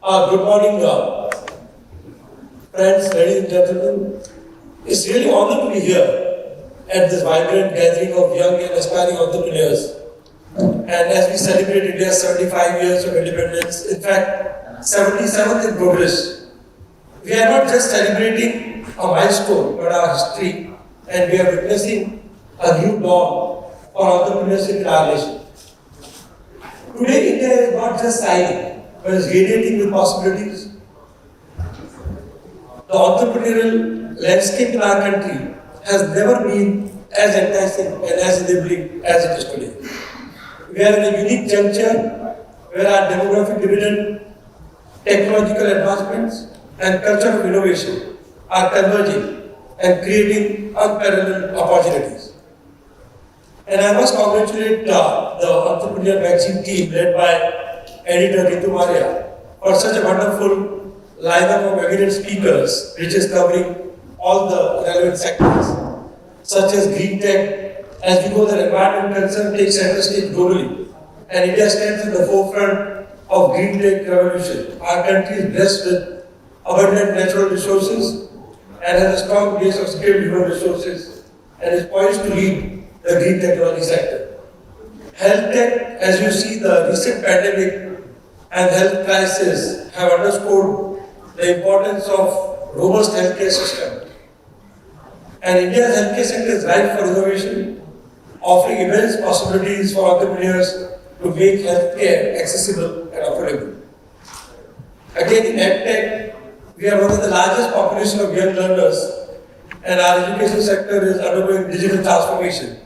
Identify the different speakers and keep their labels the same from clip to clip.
Speaker 1: Good morning, friends, ladies and gentlemen. It's really an honor to be here at this vibrant gathering of young and aspiring entrepreneurs. And as we celebrate India's 75 years of independence, in fact, 77th in progress, we are not just celebrating a milestone, but our history, and we are witnessing a new dawn for entrepreneurship in our nation. Today, India is not just signing, but is radiating with possibilities. The entrepreneurial landscape in our country has never been as enticing and as enabling as it is today. We are in a unique juncture where our demographic dividend, technological advancements, and culture of innovation are converging and creating unparalleled opportunities. And I must congratulate the Entrepreneur Magazine team led by editor Ritu Maria for such a wonderful lineup of eminent speakers, which is covering all the relevant sectors, such as green tech. As we know, the environment concern takes center stage globally, and India stands at the forefront of green tech revolution. Our country is blessed with abundant natural resources and has a strong base of skilled human resources and is poised to lead the green technology sector. Health tech, as you see, the recent pandemic and health crisis have underscored the importance of robust healthcare system. And India's healthcare sector is ripe for innovation, offering immense possibilities for entrepreneurs to make healthcare accessible and affordable. Again, in EdTech, we are one of the largest population of young learners, and our education sector is undergoing digital transformation,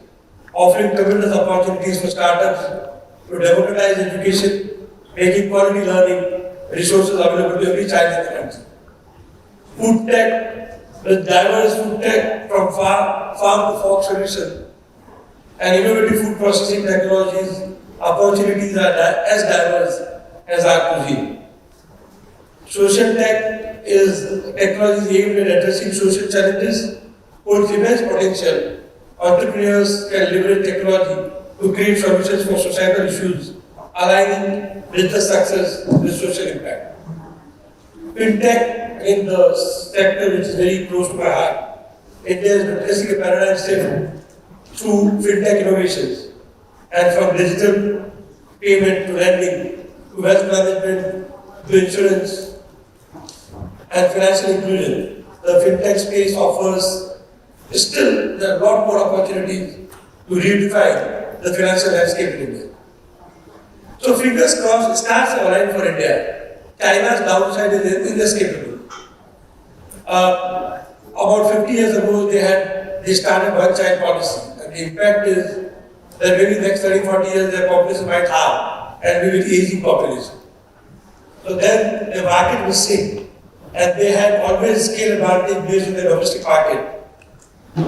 Speaker 1: offering tremendous opportunities for startups to democratize education, making quality learning resources available to every child in the country. Food tech, with diverse food tech from farm to fork solution, and innovative food processing technologies, opportunities are as diverse as our cuisine. Social tech is technology aimed at addressing social challenges, holds immense potential. Entrepreneurs can leverage technology to create solutions for societal issues, aligning business success with social impact. Fintech in the sector which is very close to my heart. India is witnessing a paradigm shift through fintech innovations, and from digital payment to lending to wealth management to insurance and financial inclusion. The fintech space offers still there are a lot more opportunities to redefine the financial landscape in India. So fingers crossed, stars are aligned for India. China's downside is inescapable. About 50 years ago, they started one child policy, and the impact is that maybe next 30-40 years their population might halve, and we will be aging population. So then the market will sink, and they had always scale advantage based on the domestic market.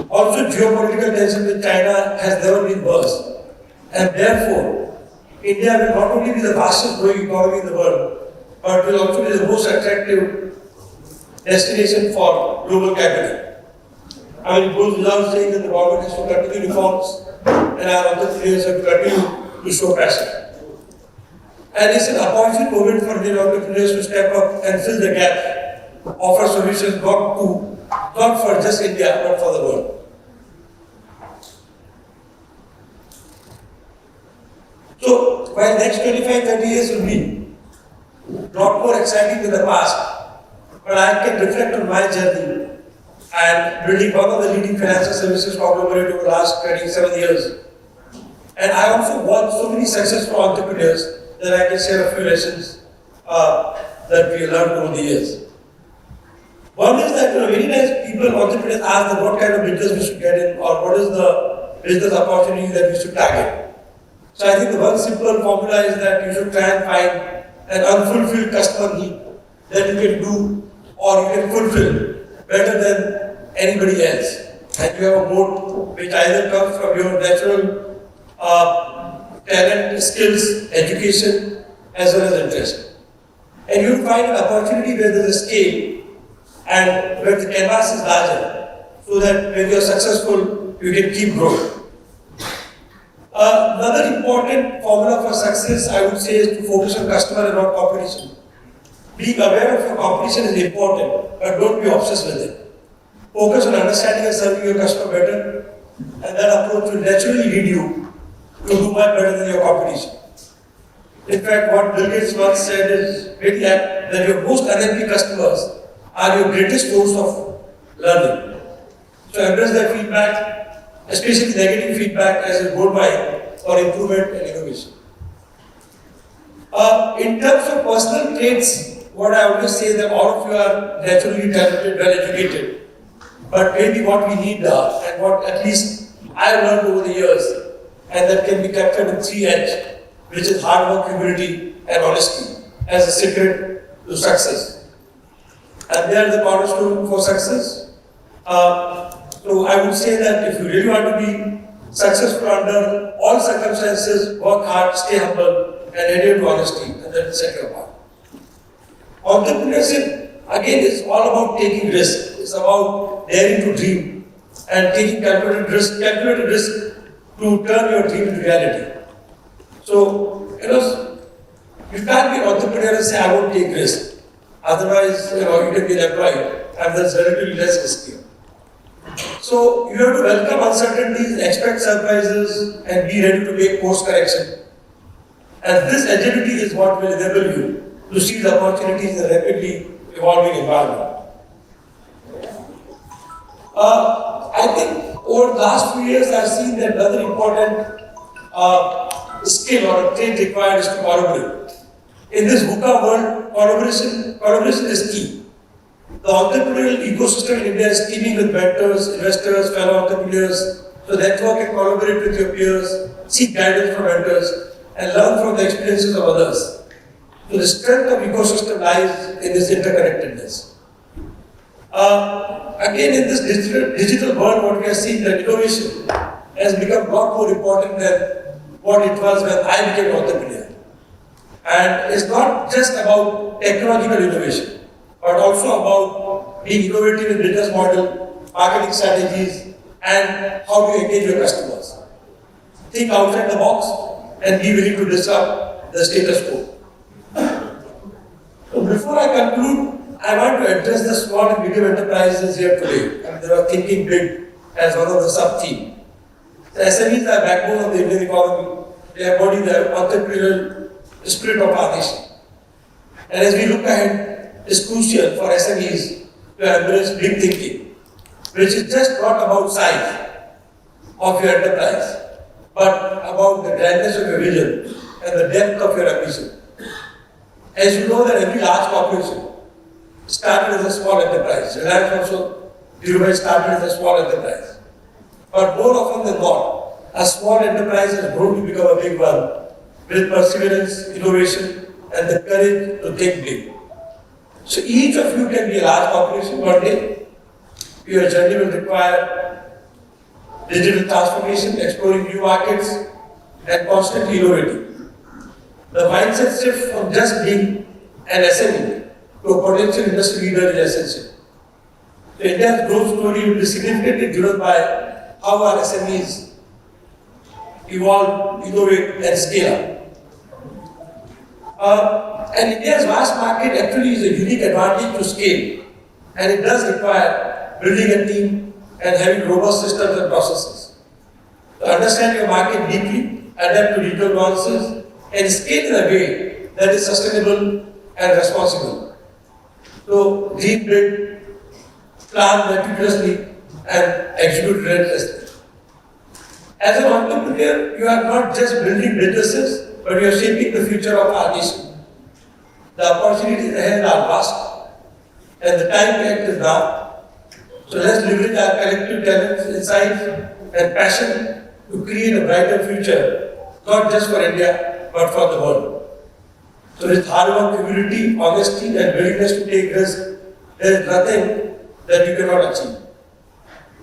Speaker 1: Also, geopolitical tension with China has never been worse, and therefore, India will not only be the fastest growing economy in the world, but will also be the most attractive destination for global capital. I mean, it goes without saying that the government has to continue reforms, and our entrepreneurs have to continue to show passion. And it's an opportune moment for Indian entrepreneurs to step up and fill the gap, offer solutions not for just India, but for the world. So, while next 25-30 years will be a lot more exciting than the past, but I can reflect on my journey and building one of the leading financial services conglomerate over the last 27 years. And I also watched so many successful entrepreneurs that I can share a few lessons that we learned over the years. One is that very nice people, entrepreneurs ask them what kind of business we should get in or what is the business opportunity that we should target. So I think the one simple formula is that you should try and find an unfulfilled customer need that you can do or you can fulfill better than anybody else. And you have a moat which either comes from your natural talent, skills, education, as well as interest. And you will find an opportunity where there is a scale and where the canvas is larger, so that when you are successful, you can keep growing. Another important formula for success, I would say, is to focus on customer and not competition. Being aware of your competition is important, but don't be obsessed with it. Focus on understanding and serving your customer better, and that approach will naturally lead you to do much better than your competition. In fact, what Bill Gates once said is very apt, that your most unhappy customers are your greatest source of learning. So embrace that feedback, especially negative feedback, as a gold mine for improvement and innovation. In terms of personal traits, what I always say that all of you are naturally talented, well educated, but maybe what we need and what at least I have learned over the years, and that can be captured in 3H, which is hard work, humility, and honesty, as a secret to success. And they are the cornerstone for success. So I would say that if you really want to be successful under all circumstances, work hard, stay humble, and adhere to honesty, and then set your path. Entrepreneurship, again, is all about taking risks. It's about daring to dream and taking calculated risk to turn your dream into reality. So, you can't be an entrepreneur and say, I won't take risk. Otherwise, you can be an employee, and that's relatively less risky. So, you have to welcome uncertainties, expect surprises, and be ready to make course correction. And this agility is what will enable you to seize opportunities in a rapidly evolving environment. I think over the last few years, I've seen that another important skill or a trait required is to collaborate. In this VUCA world, collaboration is key. The entrepreneurial ecosystem in India is teeming with mentors, investors, fellow entrepreneurs. So network and collaborate with your peers, seek guidance from mentors, and learn from the experiences of others. So the strength of ecosystem lies in this interconnectedness. Again, in this digital world, what we are seeing, that innovation has become a lot more important than what it was when I became an entrepreneur. And it's not just about technological innovation, but also about being innovative in business model, marketing strategies, and how do you engage your customers. Think outside the box and be willing to disrupt the status quo. So before I conclude, I want to address the small and medium enterprises here today. And they are thinking big as one of the sub-themes. The SMEs are the backbone of the Indian economy. They embody the entrepreneurial spirit of our nation. And as we look ahead, it's crucial for SMEs to embrace big thinking, which is just not about size of your enterprise, but about the grandness of your vision and the depth of your ambition. As you know that every large corporation started as a small enterprise. Reliance also started as a small enterprise. But more often than not, a small enterprise has grown to become a big one with perseverance, innovation, and the courage to think big. So each of you can be a large corporation one day. Your journey will require digital transformation, exploring new markets, and constantly innovating. The mindset shift from just being an SME to a potential industry leader is essential. The India's growth story will be significantly driven by how our SMEs evolve, innovate, and scale up. And India's vast market actually is a unique advantage to scale, and it does require building a team and having robust systems and processes. To understand your market deeply, adapt to regional nuances, and scale in a way that is sustainable and responsible. So, dream big, plan meticulously, and execute relentlessly. As an entrepreneur, you are not just building businesses, but you are shaping the future of our nation. The opportunities ahead are vast, and the time to act is now. So let's leverage our collective talents, insights, and passion to create a brighter future, not just for India, but for the world. So with hard work, humility, honesty, and willingness to take risks, there is nothing that you cannot achieve.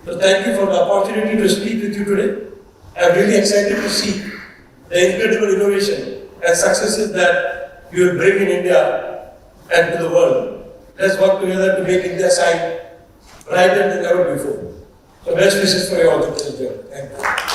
Speaker 1: So thank you for the opportunity to speak with you today. I am really excited to see the incredible innovation and successes that you will bring in India and to the world. Let's work together to make India shine brighter than ever before. So best wishes for your entrepreneurship. Thank you.